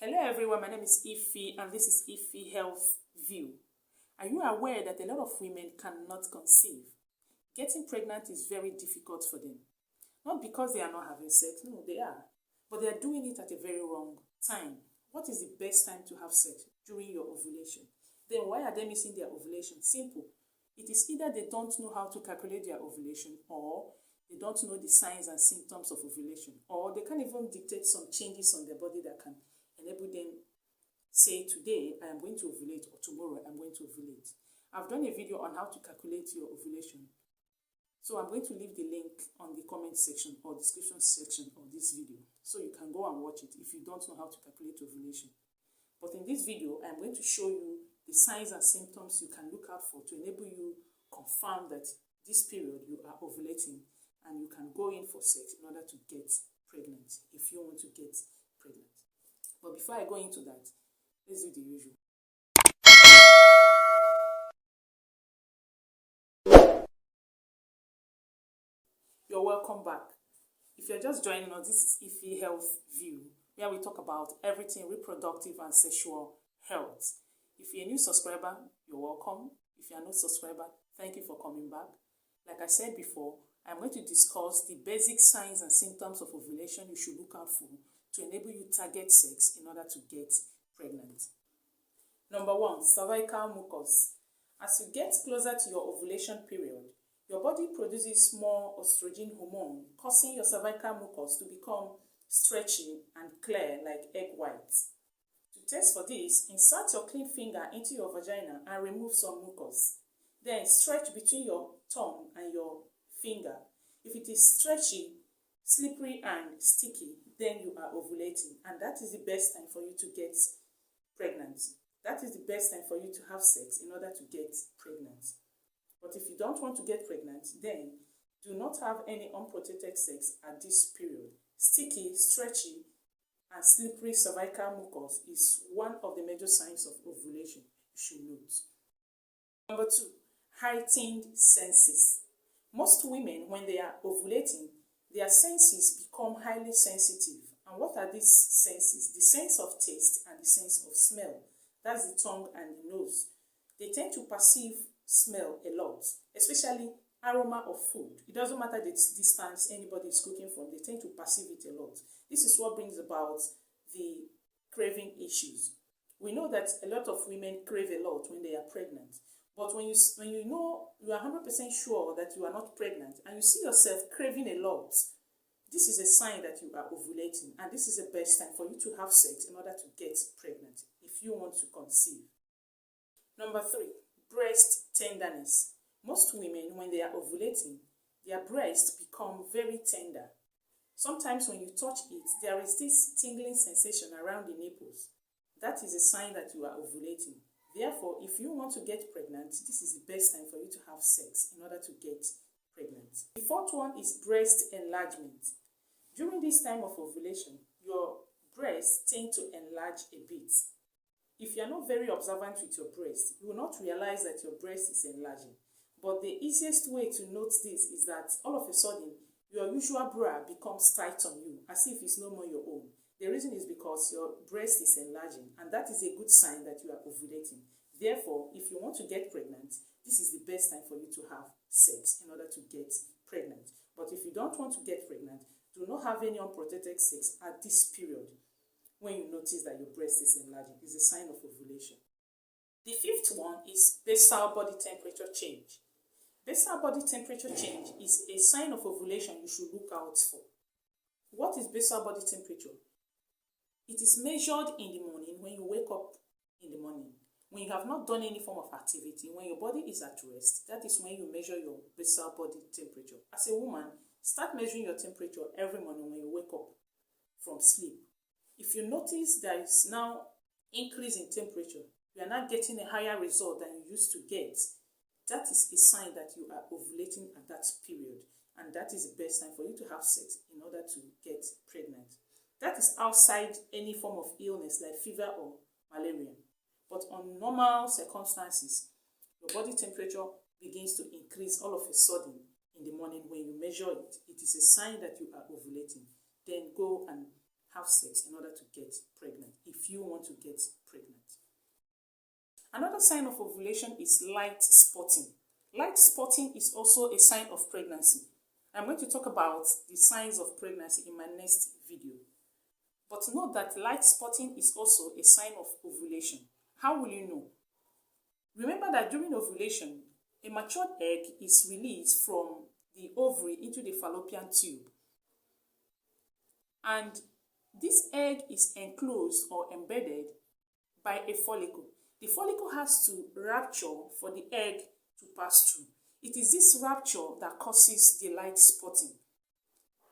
Hello everyone, my name is Ify and this is Ify Health View. Are you aware that a lot of women cannot conceive? Getting pregnant is very difficult for them. Not because they are not having sex, no, they are. But they are doing it at a very wrong time. What is the best time to have sex? During your ovulation. Then why are they missing their ovulation? Simple. It is either they don't know how to calculate their ovulation, or they don't know the signs and symptoms of ovulation, or they can't even dictate some changes on their body that can enable them say, today I am going to ovulate, or tomorrow I'm going to ovulate. I've done a video on how to calculate your ovulation. So I'm going to leave the link on the comment section or description section of this video, so you can go and watch it if you don't know how to calculate ovulation. But in this video, I'm going to show you the signs and symptoms you can look out for to enable you confirm that this period you are ovulating, and you can go in for sex in order to get pregnant if you want to get pregnant. But before I go into that, let's do the usual. You're welcome back. If you're just joining us, this is Ify Health View, where we talk about everything reproductive and sexual health. If you're a new subscriber, you're welcome. If you're not a subscriber, thank you for coming back. Like I said before, I'm going to discuss the basic signs and symptoms of ovulation you should look out for to enable you target sex in order to get pregnant. Number 1, cervical mucus. As you get closer to your ovulation period, your body produces more estrogen hormone, causing your cervical mucus to become stretchy and clear like egg whites. To test for this, insert your clean finger into your vagina and remove some mucus. Then stretch between your thumb and your finger. If it is stretchy, slippery and sticky, then you are ovulating, and that is the best time for you to get pregnant. That is the best time for you to have sex in order to get pregnant. But if you don't want to get pregnant, then do not have any unprotected sex at this period. Sticky, stretchy, and slippery cervical mucus is one of the major signs of ovulation you should note. Number 2, heightened senses. Most women, when they are ovulating, their senses become highly sensitive. And what are these senses? The sense of taste and the sense of smell. That's the tongue and the nose. They tend to perceive smell a lot, especially aroma of food. It doesn't matter the distance anybody is cooking from, they tend to perceive it a lot. This is what brings about the craving issues. We know that a lot of women crave a lot when they are pregnant. But when you know you are 100% sure that you are not pregnant and you see yourself craving a lot, this is a sign that you are ovulating, and this is the best time for you to have sex in order to get pregnant if you want to conceive. Number 3, breast tenderness. Most women, when they are ovulating, their breasts become very tender. Sometimes when you touch it, there is this tingling sensation around the nipples. That is a sign that you are ovulating. Therefore, if you want to get pregnant, this is the best time for you to have sex in order to get pregnant. The 4th one is breast enlargement. During this time of ovulation, your breasts tend to enlarge a bit. If you are not very observant with your breast, you will not realize that your breast is enlarging. But the easiest way to note this is that all of a sudden, your usual bra becomes tight on you, as if it's no more your own. The reason is because your breast is enlarging, and that is a good sign that you are ovulating. Therefore, if you want to get pregnant, this is the best time for you to have sex in order to get pregnant. But if you don't want to get pregnant, do not have any unprotected sex at this period. When you notice that your breast is enlarging, it's a sign of ovulation. The 5th one is basal body temperature change. Basal body temperature change is a sign of ovulation you should look out for. What is basal body temperature? It is measured in the morning when you wake up in the morning. When you have not done any form of activity, when your body is at rest, that is when you measure your basal body temperature. As a woman, start measuring your temperature every morning when you wake up from sleep. If you notice there is now increase in temperature, you are not getting a higher result than you used to get, that is a sign that you are ovulating at that period. And that is the best time for you to have sex in order to get pregnant. That is outside any form of illness like fever or malaria. But on normal circumstances, your body temperature begins to increase all of a sudden in the morning when you measure it. It is a sign that you are ovulating. Then go and have sex in order to get pregnant if if you want to get pregnant. Another sign of ovulation is light spotting. Light spotting is also a sign of pregnancy. I'm going to talk about the signs of pregnancy in my next video. But note that light spotting is also a sign of ovulation. How will you know? Remember that during ovulation, a matured egg is released from the ovary into the fallopian tube. And this egg is enclosed or embedded by a follicle. The follicle has to rupture for the egg to pass through. It is this rupture that causes the light spotting.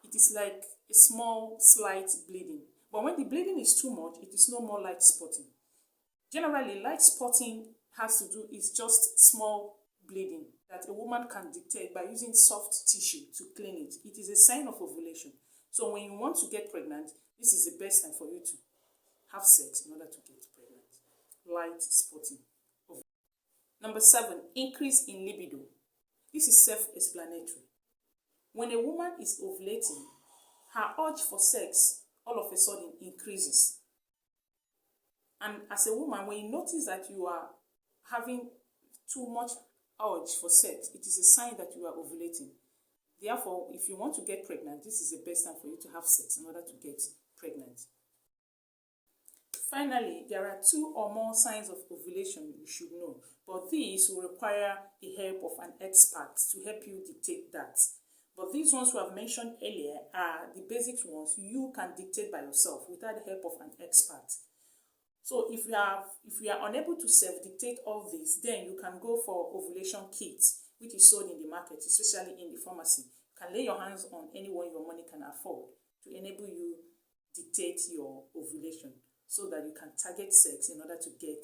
It is like a small, slight bleeding. But when the bleeding is too much, it is no more light spotting. Generally, light spotting has to do is just small bleeding that a woman can dictate by using soft tissue to clean it. It is a sign of ovulation. So when you want to get pregnant, this is the best time for you to have sex in order to get pregnant. Light spotting. Number 7, increase in libido. This is self-explanatory. When a woman is ovulating, her urge for sex all of a sudden increases. And as a woman, when you notice that you are having too much urge for sex, it is a sign that you are ovulating. Therefore, if you want to get pregnant, this is the best time for you to have sex in order to get pregnant. Finally, there are 2 or more signs of ovulation you should know, but these will require the help of an expert to help you dictate that. But these ones we have mentioned earlier are the basic ones you can dictate by yourself without the help of an expert. So if you are unable to self-dictate all these, then you can go for ovulation kits, which is sold in the market, especially in the pharmacy. You can lay your hands on anyone your money can afford to enable you dictate your ovulation so that you can target sex in order to get